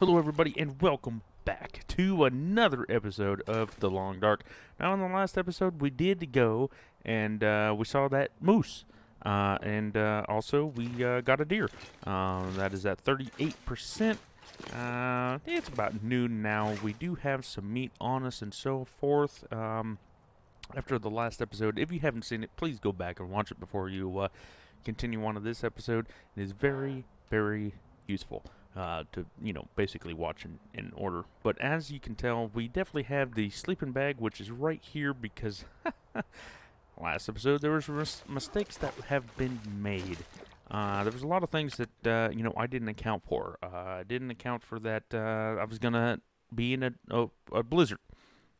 Hello, everybody, and welcome back to another episode of The Long Dark. Now, in the last episode, we did go and we saw that moose. And also, we got a deer. That is at 38%. It's about noon now. We do have some meat on us and so forth. After the last episode, if you haven't seen it, please go back and watch it before you continue on to this episode. It is very, very useful. To basically watch in order. But as you can tell, we definitely have the sleeping bag, which is right here because last episode there was mistakes that have been made. There was a lot of things that I didn't account for. I didn't account for that I was gonna be in a blizzard.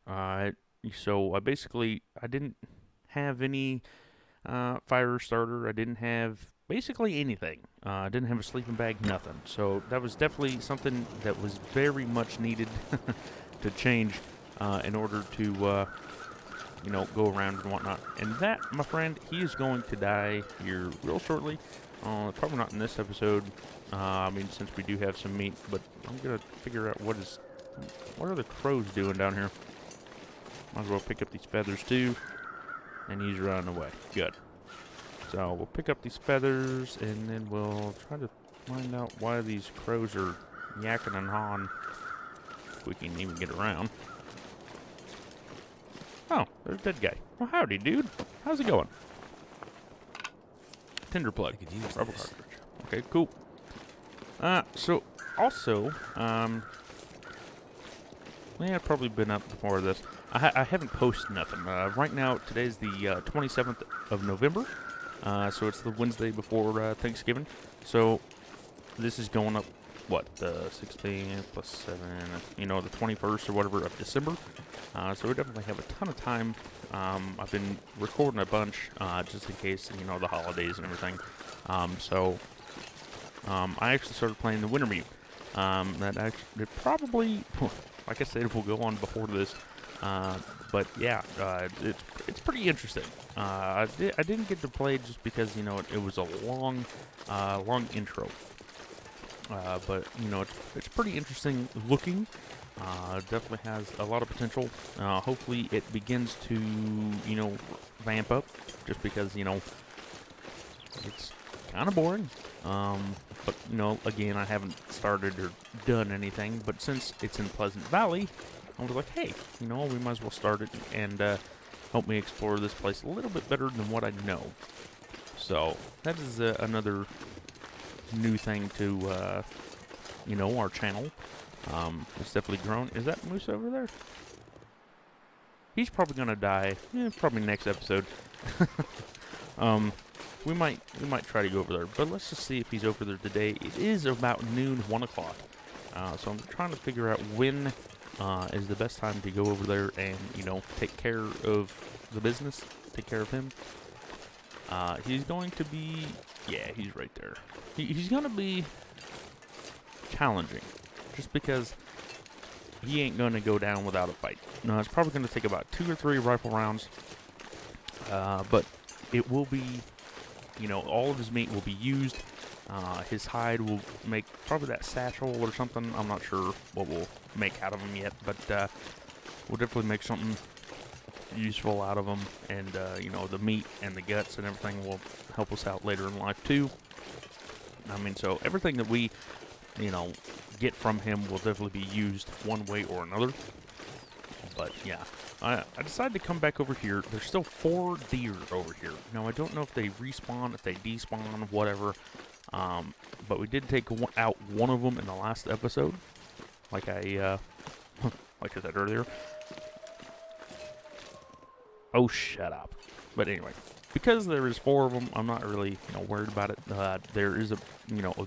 So I didn't have any fire starter. I didn't have basically anything. I didn't have a sleeping bag, nothing. So that was definitely something that was very much needed to change in order to, go around and whatnot. And that, my friend, he is going to die here real shortly. Probably not in this episode. Since we do have some meat, but I'm gonna figure out what are the crows doing down here. Might as well pick up these feathers too. And he's running away. Good. So we'll pick up these feathers, and then we'll try to find out why these crows are yakking and hawing. If we can even get around. Oh, there's a dead guy. Well, howdy, dude. How's it going? Tinder plug. I could use Rubber this. cartridge. Okay, cool. So, also, I've probably been up before this. I haven't posted nothing. Right now, today's the 27th of November. So it's the Wednesday before Thanksgiving. So this is going up, the 16th plus 7, the 21st or whatever of December. So we definitely have a ton of time. I've been recording a bunch just in case, the holidays and everything. I actually started playing the Winter Mute. It probably, like I said, it will go on before this. But yeah, it's pretty interesting. I didn't get to play just because it was a long intro. But it's pretty interesting looking. Definitely has a lot of potential. Hopefully it begins to vamp up, just because it's kind of boring. But again, I haven't started or done anything. But since it's in Pleasant Valley, I was like, hey, we might as well start it and help me explore this place a little bit better than what I know. So that is another new thing to, our channel. It's definitely grown. Is that moose over there? He's probably gonna die. Probably next episode. We might try to go over there, but let's just see if he's over there today. It is about noon, 1 o'clock. So I'm trying to figure out when is the best time to go over there and, take care of the business, take care of him. He's going to be, yeah, he's right there. He's going to be challenging, just because he ain't going to go down without a fight. No, it's probably going to take about 2 or 3 rifle rounds, but it will be, all of his meat will be used. His hide will make probably that satchel or something. I'm not sure what we'll make out of him yet, but we'll definitely make something useful out of him. And, the meat and the guts and everything will help us out later in life, too. So everything that we, get from him will definitely be used one way or another. But, yeah. I decided to come back over here. There's still 4 deer over here. Now, I don't know if they respawn, if they despawn, whatever. But we did take out one of them in the last episode, like I said earlier. Oh, shut up. But anyway, because there is 4 of them, I'm not really, worried about it. There is a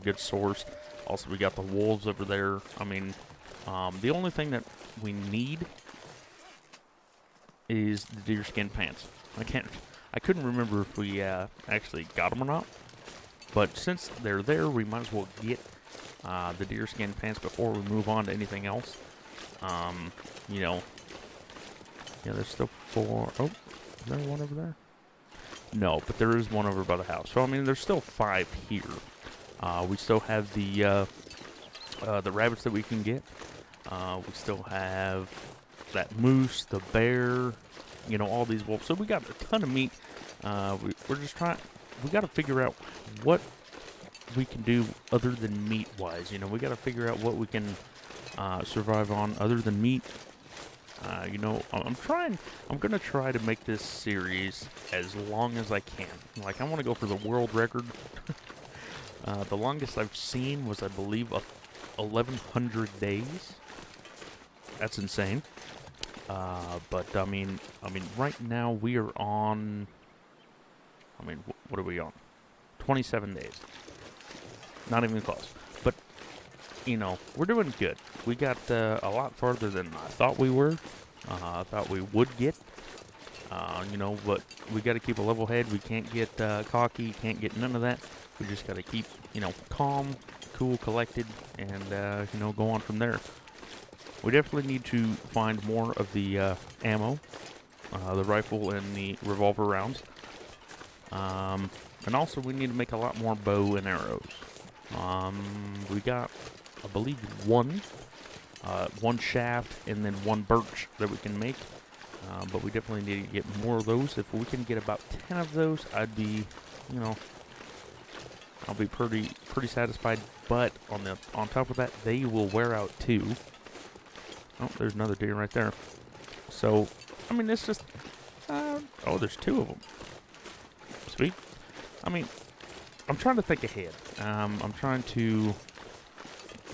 good source. Also, we got the wolves over there. The only thing that we need is the deerskin pants. I couldn't remember if we actually got them or not. But since they're there, we might as well get the deerskin pants before we move on to anything else. Yeah, there's still 4. Oh, is there one over there? No, but there is one over by the house. So, there's still 5 here. We still have the the rabbits that we can get. We still have that moose, the bear, you know, all these wolves. So we got a ton of meat. We're just trying. We got to figure out what we can do other than meat-wise. You know, we got to figure out what we can survive on other than meat. You know, I'm gonna try to make this series as long as I can. Like, I want to go for the world record. The longest I've seen was, I believe, 1,100 days. That's insane. But I mean, right now we are on. I mean, what are we on? 27 days. Not even close. But you know, we're doing good. We got a lot farther than I thought we were. I thought we would get. You know, but we got to keep a level head. We can't get cocky. Can't get none of that. We just got to keep, you know, calm, cool, collected, and you know, go on from there. We definitely need to find more of the ammo, the rifle and the revolver rounds. And also we need to make a lot more bow and arrows. We got, I believe, one shaft and then one birch that we can make. But we definitely need to get more of those. If we can get about 10 of those, I'd be, you know, I'll be pretty satisfied. But on top of that, they will wear out too. Oh, there's another deer right there. So, I mean, it's just, oh, there's two of them. Sweet. I mean, I'm trying to think ahead. I'm trying to,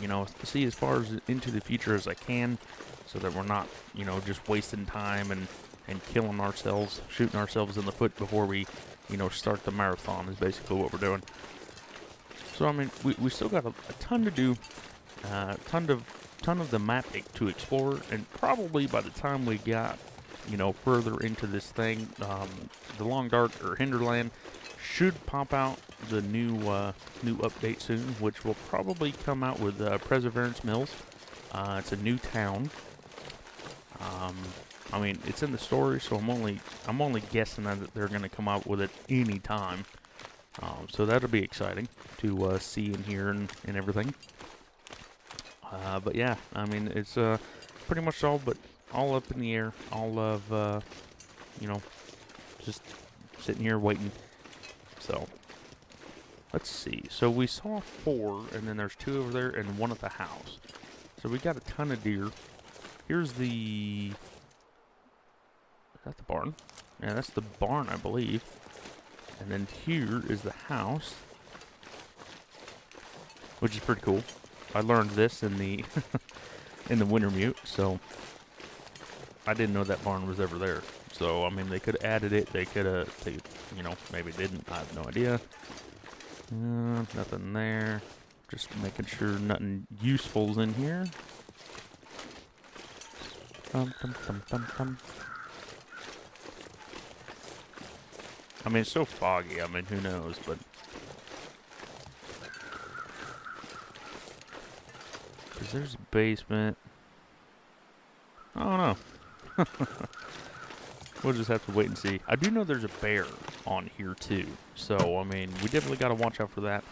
you know, see as far as into the future as I can, so that we're not, you know, just wasting time and killing ourselves, shooting ourselves in the foot before we, you know, start the marathon is basically what we're doing. So, I mean, we still got a ton to do, ton of the map to explore, and probably by the time we got, you know, further into this thing, the Long Dark or Hinterland should pop out the new update soon, which will probably come out with Perseverance Mills. It's a new town. I mean, it's in the story, so I'm only guessing that they're going to come out with it any time. So that'll be exciting to see and hear and everything. But yeah, I mean, it's pretty much all up in the air. All of, you know, just sitting here waiting. So, let's see. So we saw 4, and then there's 2 over there and 1 at the house. So we got a ton of deer. Here's the... Is that the barn? Yeah, that's the barn, I believe. And then here is the house, which is pretty cool. I learned this in the in the winter mute, so I didn't know that barn was ever there. So, I mean, they could have added it. They could have, you know, maybe didn't. I have no idea. Nothing there. Just making sure nothing useful's in here. I mean, it's so foggy. I mean, who knows, but... Because there's a basement. I don't know. We'll just have to wait and see. I do know there's a bear on here, too. So, I mean, we definitely got to watch out for that.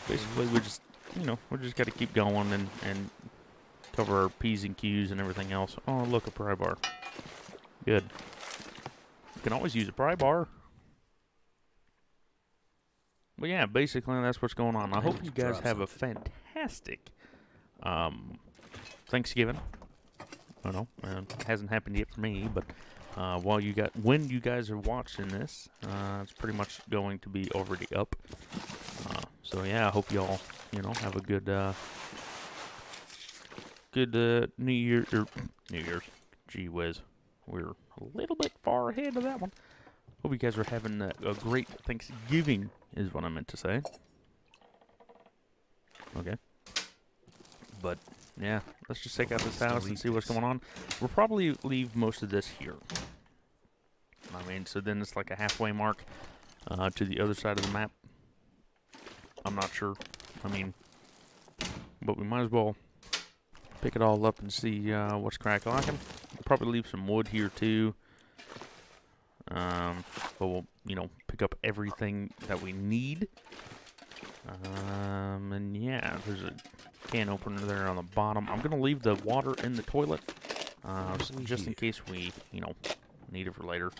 Basically, we just, you know, we just got to keep going and cover our P's and Q's and everything else. Oh, look, a pry bar. Good. You can always use a pry bar. But yeah, basically that's what's going on. I hope you guys have a fantastic Thanksgiving. I don't know, it hasn't happened yet for me, but when you guys are watching this, it's pretty much going to be already up. So yeah, I hope y'all, you know, have a good New Year or New Year's. Gee whiz, we're a little bit far ahead of that one. Hope you guys are having a great Thanksgiving, is what I meant to say. Okay. But, yeah, let's just check out this house and see what's going on. We'll probably leave most of this here. I mean, so then it's like a halfway mark to the other side of the map. I'm not sure. I mean, but we might as well pick it all up and see what's crack-lacking. We'll probably leave some wood here, too. But we'll, you know, pick up everything that we need. And yeah, there's a can opener there on the bottom. I'm going to leave the water in the toilet just in case we, need it for later.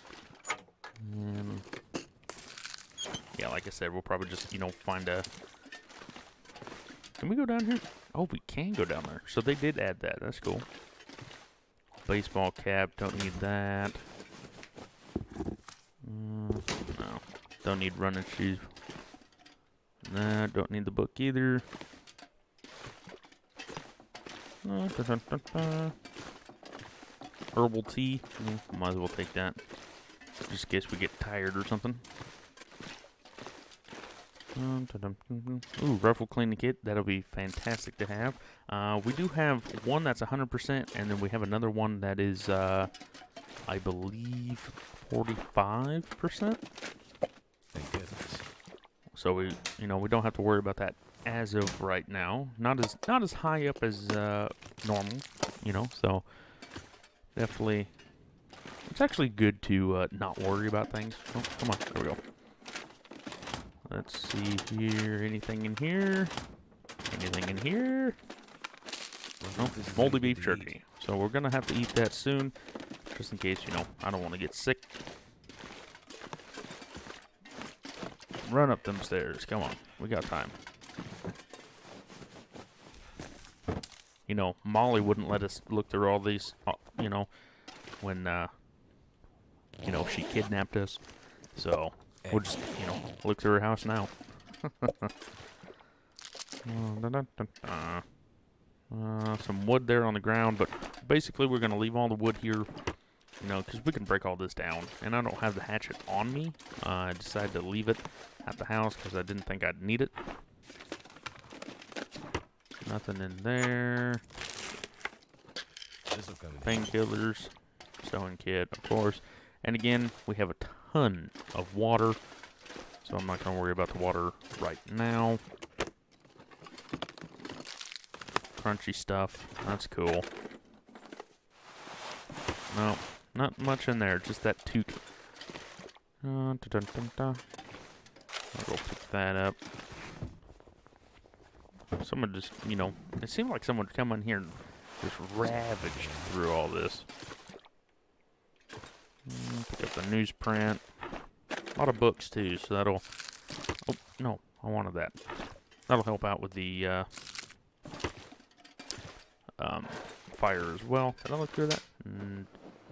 And yeah, like I said, we'll probably just, find a... Can we go down here? Oh, we can go down there. So they did add that. That's cool. Baseball cap. Don't need that. No. Don't need running shoes. Nah, don't need the book either. Herbal tea. Might as well take that. Just in case we get tired or something. Ooh, rifle cleaning kit. That'll be fantastic to have. We do have one that's 100%, and then we have another one that is, I believe, 45%. Thank goodness. So we don't have to worry about that as of right now. Not as high up as normal, So definitely, it's actually good to not worry about things. Oh, come on, there we go. Let's see here. Anything in here? Anything in here? Nope, moldy beef jerky. So we're going to have to eat that soon. Just in case, I don't want to get sick. Run up them stairs. Come on. We got time. Molly wouldn't let us look through all these, when, she kidnapped us. So... we'll just, look through her house now. Some wood there on the ground, but basically we're going to leave all the wood here, because we can break all this down. And I don't have the hatchet on me. I decided to leave it at the house because I didn't think I'd need it. Nothing in there. Painkillers. Stone kit, of course. And again, we have a ton of water, so I'm not going to worry about the water right now. Crunchy stuff. That's cool. No, not much in there. Just that toque. I'll go pick that up. Someone just, it seemed like someone would come in here and just ravage through all this. Pick up the newsprint. A lot of books, too, so that'll... Oh, no, I wanted that. That'll help out with the fire as well. Did I look through that? No,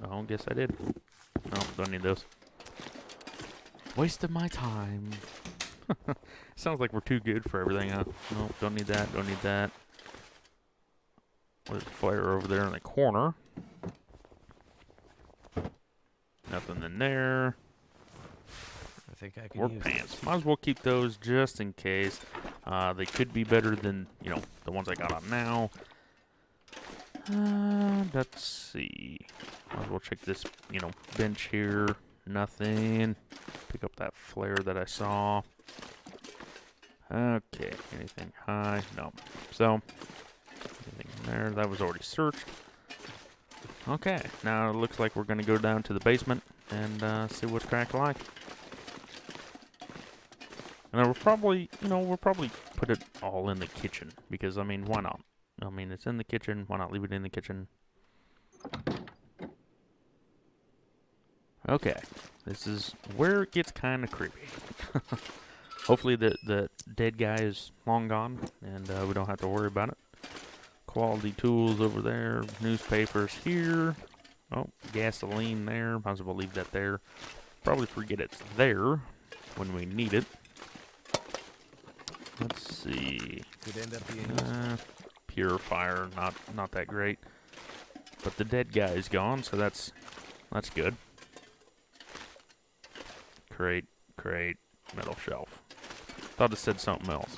I guess I did. No, don't need those. Wasted my time. Sounds like we're too good for everything, huh? No, don't need that, don't need that. There's a fire over there in the corner. Nothing in there. I think I can Or use pants. this. Might as well keep those just in case. They could be better than, the ones I got on now. Let's see. Might as well check this, bench here. Nothing. Pick up that flare that I saw. Okay. Anything high? No. So, anything in there? That was already searched. Okay, now it looks like we're going to go down to the basement and see what's cracked like. And we'll probably put it all in the kitchen because, why not? It's in the kitchen. Why not leave it in the kitchen? Okay, this is where it gets kind of creepy. Hopefully the dead guy is long gone and we don't have to worry about it. Quality tools over there. Newspapers here. Oh, gasoline there. Might as well leave that there. Probably forget it's there when we need it. Let's see. Could end up being Purifier, not that great. But the dead guy is gone, so that's good. Crate, metal shelf. Thought it said something else.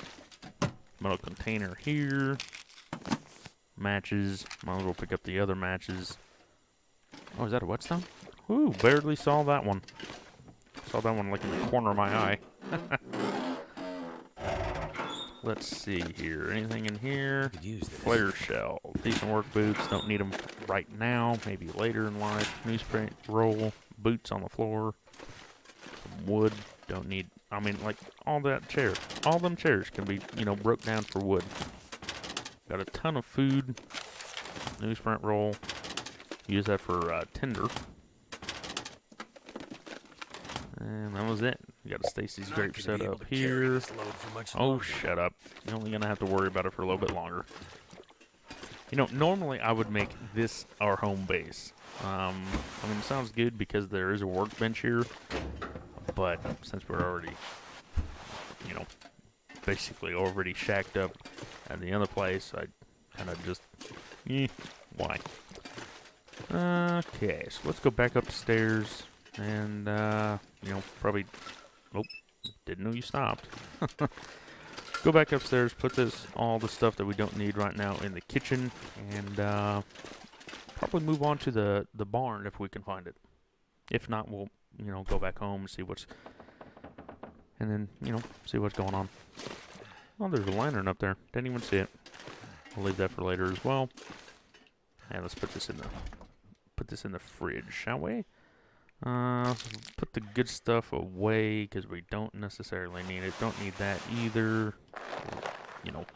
Metal container here. Matches. Might as well pick up the other matches. Oh, is that a whetstone? Ooh, barely saw that one. Saw that one like in the corner of my eye. Let's see here. Anything in here? could use this. Flare shell. Decent work boots. Don't need them right now. Maybe later in life. Newsprint roll. Boots on the floor. Some wood. Don't need... like all that chair. All them chairs can be, broke down for wood. Got a ton of food. Newsprint roll. Use that for tinder. And that was it. We got a Stacy's grape set up here. Oh, shut up. You're only going to have to worry about it for a little bit longer. You know, normally I would make this our home base. I mean, it sounds good because there is a workbench here. But since we're already, you know, basically already shacked up at the other place, I kind of just, why? Okay, so let's go back upstairs and, you know, probably, oh, didn't know you stopped. Go back upstairs, put all the stuff that we don't need right now in the kitchen, and, probably move on to the barn if we can find it. If not, we'll, you know, go back home and see and then, you know, see what's going on. Oh, there's a lantern up there. Didn't even see it. I'll leave that for later as well. And let's put this in the fridge, shall we? Put the good stuff away because we don't necessarily need it. Don't need that either. You know,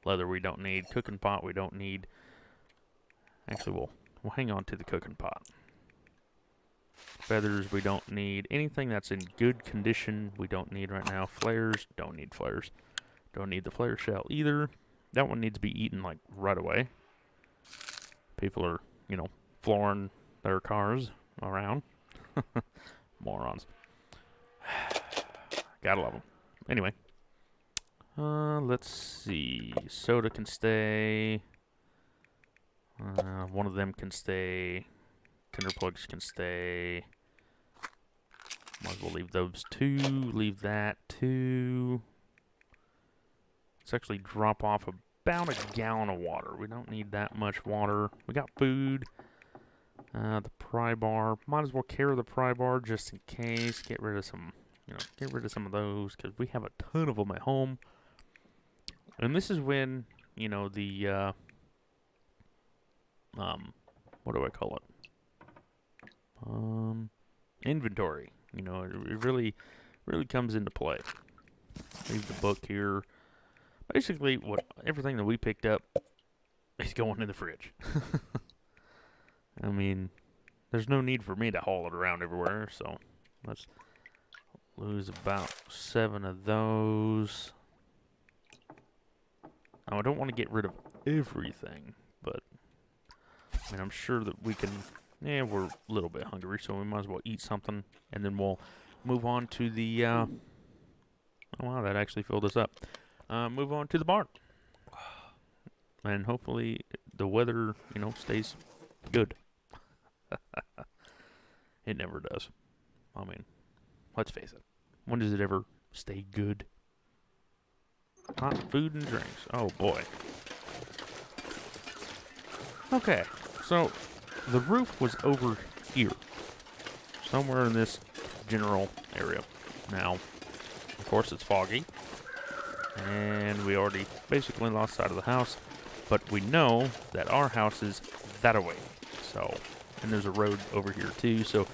leather we don't need. Cooking pot we don't need. Actually, we'll hang on to the cooking pot. Feathers we don't need. Anything that's in good condition we don't need right now. Flares, don't need flares. Don't need the flare shell either. That one needs to be eaten like right away. People are, you know, flooring their cars around. Morons. Gotta love them. Anyway. Let's see. Soda can stay. One of them can stay. Tinder plugs can stay. Might as well leave those two. Leave that too. Let's actually drop off about a gallon of water. We don't need that much water. We got food. The pry bar. Might as well carry the pry bar just in case. Get rid of some, you know, get rid of some of those because we have a ton of them at home. And this is when, you know, the, what do I call it? Inventory. You know, it really comes into play. Leave the book here. Basically, everything that we picked up is going in the fridge. I mean, there's no need for me to haul it around everywhere, so let's lose about 7 of those. Now, I don't want to get rid of everything, but I mean, I'm sure that we can. Yeah, we're a little bit hungry, so we might as well eat something, and then we'll move on to the. Oh wow, that actually filled us up. Move on to the barn, and hopefully the weather, you know, stays good. It never does. I mean, let's face it. When does it ever stay good? Hot food and drinks. Oh boy. Okay, so the roof was over here, somewhere in this general area. Now, of course, it's foggy, and we already basically lost sight of the house, but we know that our house is that away. So, and there's a road over here too, so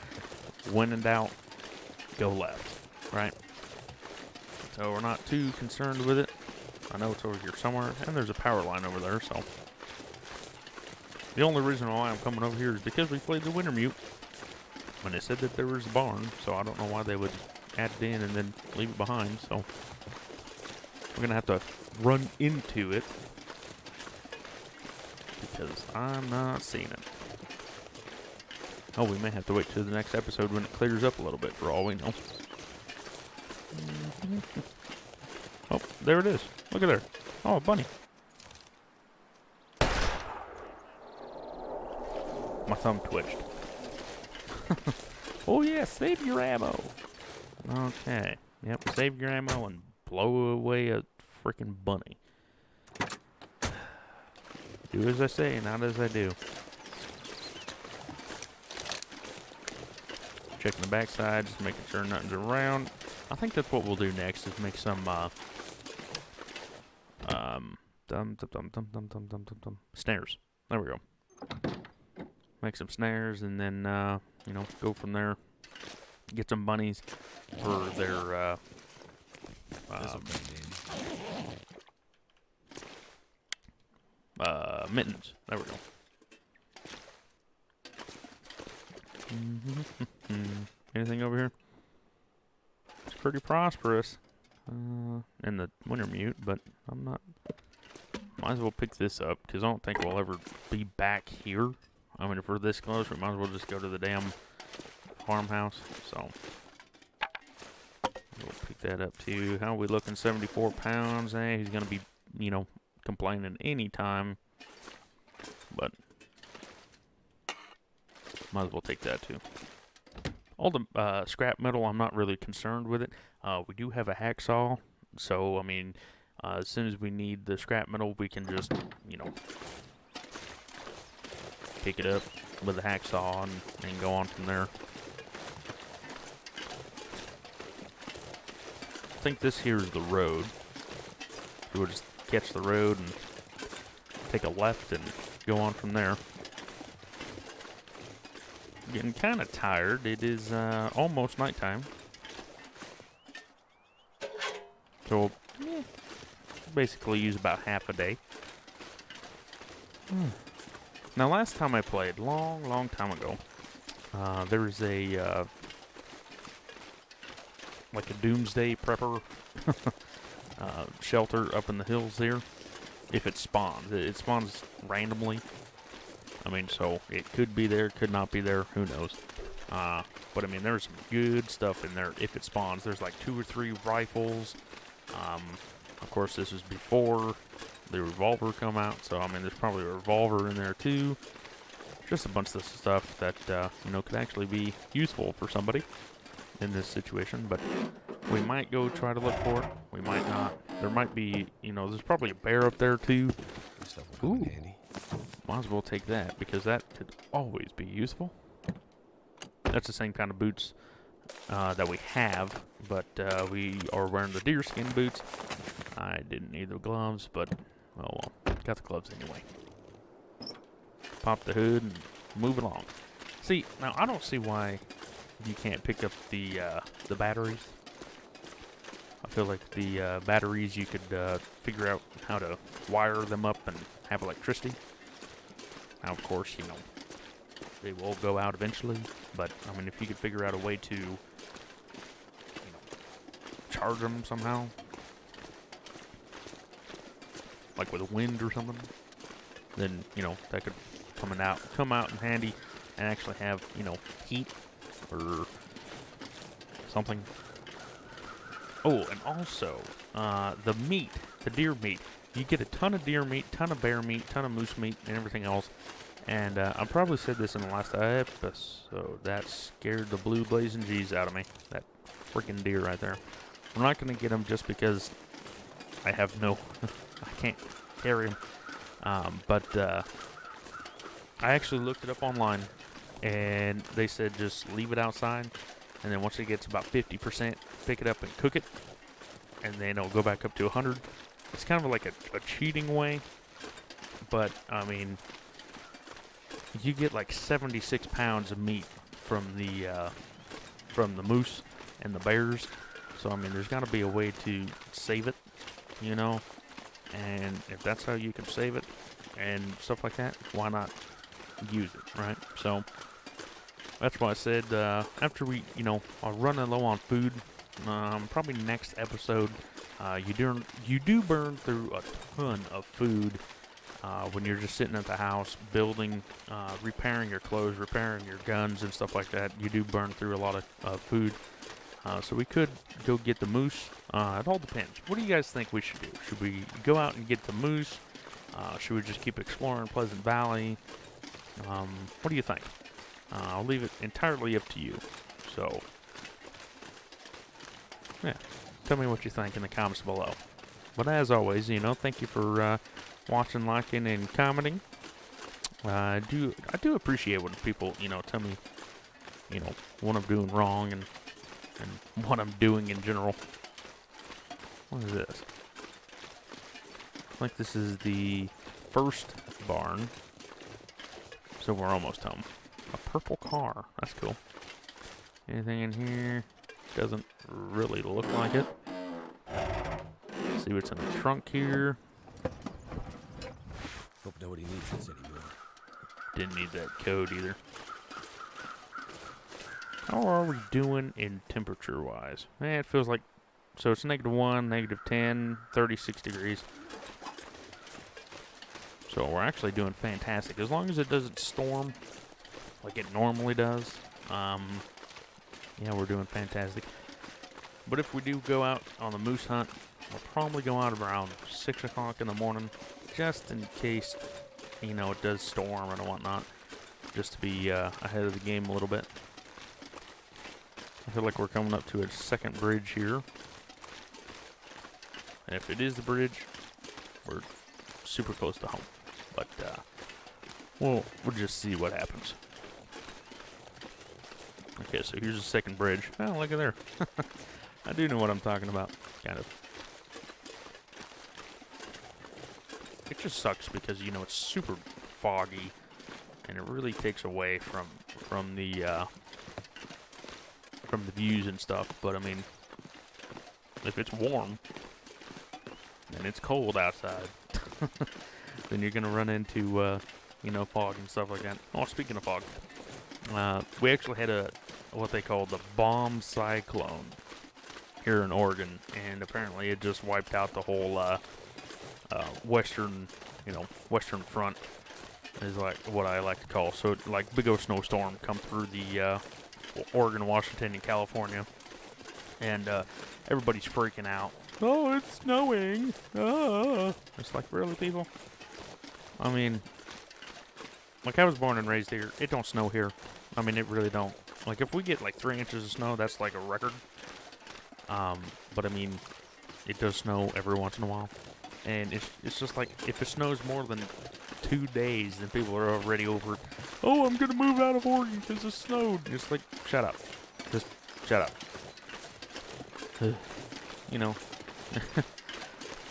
when in doubt, go left, right? So we're not too concerned with it. I know it's over here somewhere, and there's a power line over there, so. The only reason why I'm coming over here is because we played the winter mute when they said that there was a barn, so I don't know why they would add it in and then leave it behind, so we're going to have to run into it because I'm not seeing it. Oh, we may have to wait till the next episode when it clears up a little bit for all we know. Oh, there it is. Look at there. Oh, a bunny. My thumb twitched. Oh yeah, save your ammo. Okay. Yep, save your ammo and blow away a freaking bunny. Do as I say, not as I do. Checking the backside, just making sure nothing's around. I think that's what we'll do next, is make some, snares. There we go. Make some snares and then, you know, go from there. Get some bunnies for their, mittens. There we go. Anything over here? It's pretty prosperous in the winter mute, but I'm not. Might as well pick this up because I don't think we'll ever be back here. I mean, if we're this close, we might as well just go to the damn farmhouse. So we'll pick that up too. How are we looking? 74 pounds. He's gonna be, complaining anytime. But might as well take that too. All the scrap metal, I'm not really concerned with it. We do have a hacksaw, so I mean, as soon as we need the scrap metal, we can just, pick it up with the hacksaw and go on from there. I think this here is the road. So we'll just catch the road and take a left and go on from there. Getting kind of tired. It is almost nighttime. So, basically use about half a day. Now, last time I played, long time ago, there was a, like a doomsday prepper shelter up in the hills there. If it spawns. It spawns randomly. I mean, so it could be there, could not be there, who knows. But I mean, there's some good stuff in there if it spawns. There's like 2 or 3 rifles. Of course, this was before the revolver come out, so I mean, there's probably a revolver in there too. Just a bunch of stuff that, could actually be useful for somebody in this situation, but we might go try to look for it. We might not. There might be, there's probably a bear up there too. Stuff will come in handy. Might as well take that, because that could always be useful. That's the same kind of boots that we have, but we are wearing the deerskin boots. I didn't need the gloves, but, oh well. Got the gloves anyway. Pop the hood and move along. See, now I don't see why you can't pick up the batteries. I feel like the batteries, you could figure out how to wire them up and have electricity. Now, of course, they will go out eventually, but, I mean, if you could figure out a way to, charge them somehow, like with wind or something, then, that could come out in handy and actually have, heat or something. Oh, and also, the meat, the deer meat. You get a ton of deer meat, ton of bear meat, ton of moose meat, and everything else. And I probably said this in the last episode. That scared the blue blazing G's out of me. That freaking deer right there. I'm not going to get him just because I have no... I can't carry him. But I actually looked it up online, and they said just leave it outside. And then once it gets about 50%, pick it up and cook it. And then it'll go back up to 100. It's kind of like a cheating way. But, I mean, you get like 76 pounds of meat from the moose and the bears. So, I mean, there's got to be a way to save it, And if that's how you can save it and stuff like that, why not use it, right? So, that's why I said after we, are running low on food, probably next episode, you do burn through a ton of food when you're just sitting at the house building, repairing your clothes, repairing your guns and stuff like that. You do burn through a lot of food. So we could go get the moose. It all depends. What do you guys think we should do? Should we go out and get the moose? Should we just keep exploring Pleasant Valley? What do you think? I'll leave it entirely up to you. So, yeah, tell me what you think in the comments below. But as always, thank you for watching, liking, and commenting. I do appreciate when people, tell me, what I'm doing wrong and what I'm doing in general. What is this? I think this is the first barn. So we're almost home. A purple car. That's cool. Anything in here? Doesn't really look like it. See what's in the trunk here. Hope nobody needs this anymore. Didn't need that code either. How are we doing in temperature-wise? It feels like... So it's -1, -10, 36 degrees. So we're actually doing fantastic. As long as it doesn't storm like it normally does, yeah, we're doing fantastic. But if we do go out on the moose hunt, we'll probably go out around 6 o'clock in the morning, just in case, you know, it does storm and whatnot, just to be ahead of the game a little bit. I feel like we're coming up to a second bridge here. And if it is the bridge, we're super close to home. But we'll just see what happens. Okay, so here's the second bridge. Oh, look at there. I do know what I'm talking about, kind of. It just sucks because, you know, it's super foggy, and it really takes away from the views and stuff. But I mean, if it's warm and it's cold outside, then you're gonna run into you know, fog and stuff like that. Oh, speaking of fog, we actually had what they call the bomb cyclone here in Oregon, and apparently it just wiped out the whole western front, is like what I like to call. So like big old snowstorm come through the Oregon, Washington, and California, and everybody's freaking out. Oh, it's snowing! Ah! It's like, really, people? I mean, like, I was born and raised here. It don't snow here. I mean, it really don't. Like, if we get like 3 inches of snow, that's like a record. But I mean, it does snow every once in a while, and it's just like, if it snows more than 2 days, then people are already over it. Oh, I'm gonna move out of Oregon because it snowed. It's like, shut up. Just shut up. You know.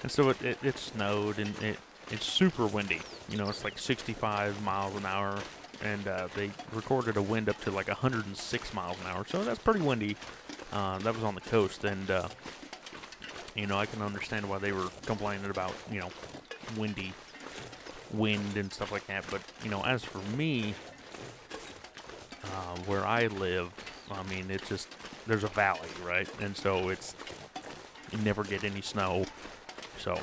And so it snowed, and it's super windy. You know, it's like 65 miles an hour, and they recorded a wind up to like 106 miles an hour. So that's pretty windy. That was on the coast, and you know, I can understand why they were complaining about, you know, windy wind and stuff like that. But you know, as for me, where I live, I mean, it's just, there's a valley, right? And so you never get any snow. So,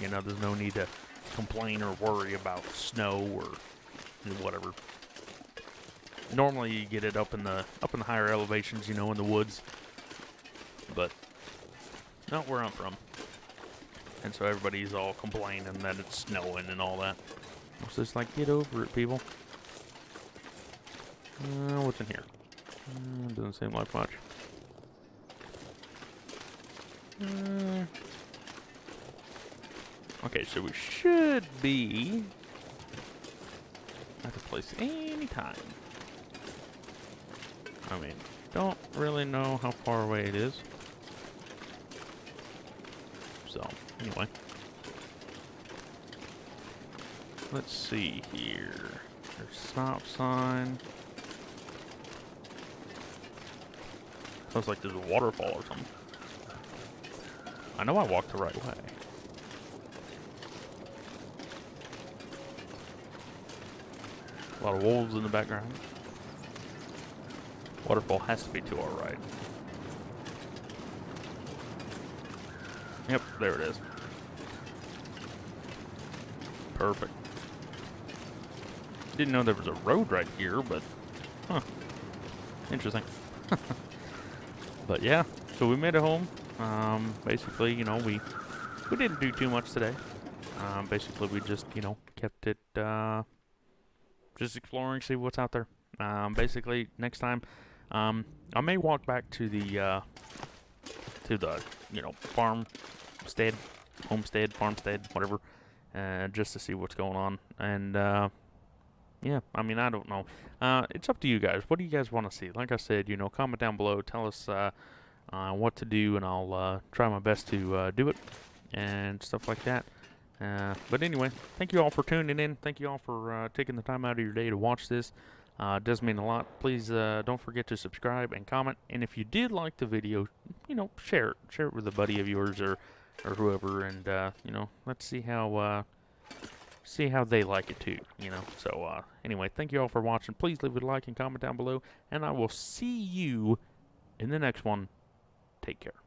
you know, there's no need to complain or worry about snow or whatever. Normally you get it up in the higher elevations, you know, in the woods. But not where I'm from. And so everybody's all complaining that it's snowing and all that. It's just like, get over it, people. What's in here? Doesn't seem like much. Okay, so we should be at the place anytime. I mean, don't really know how far away it is. So, anyway. Let's see here. There's a stop sign. Sounds like there's a waterfall or something. I know I walked the right way. A lot of wolves in the background. Waterfall has to be to our right. Yep, there it is. Perfect. Didn't know there was a road right here, but huh. Interesting. But yeah, so we made it home. Basically, you know, we didn't do too much today. Basically, we just, you know, kept it just exploring, see what's out there. Basically, next time, I may walk back to the you know, farmstead, whatever, just to see what's going on. And yeah, I mean, I don't know. It's up to you guys. What do you guys want to see? Like I said, you know, comment down below. Tell us what to do, and I'll try my best to do it and stuff like that. But anyway, thank you all for tuning in. Thank you all for taking the time out of your day to watch this. It does mean a lot. Please don't forget to subscribe and comment. And if you did like the video, you know, share it with a buddy of yours or whoever. And you know, let's see how see how they like it too, you know. So anyway, thank you all for watching. Please leave a like and comment down below, and I will see you in the next one. Take care.